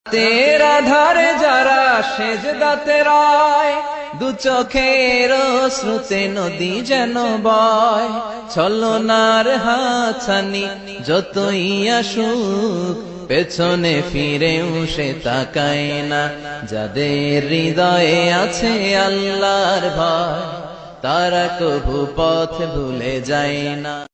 তেরা ধারে যারা সেজদাতে রায়, দু চোখের শ্রুতে নদী যেন বয়। ছলনার হাতছানি যতই আসুক, পেছনে ফিরেও সে তাকায় না। যাদের হৃদয়ে আছে আল্লাহর ভয়, তারা কভু পথ ভুলে যায় না।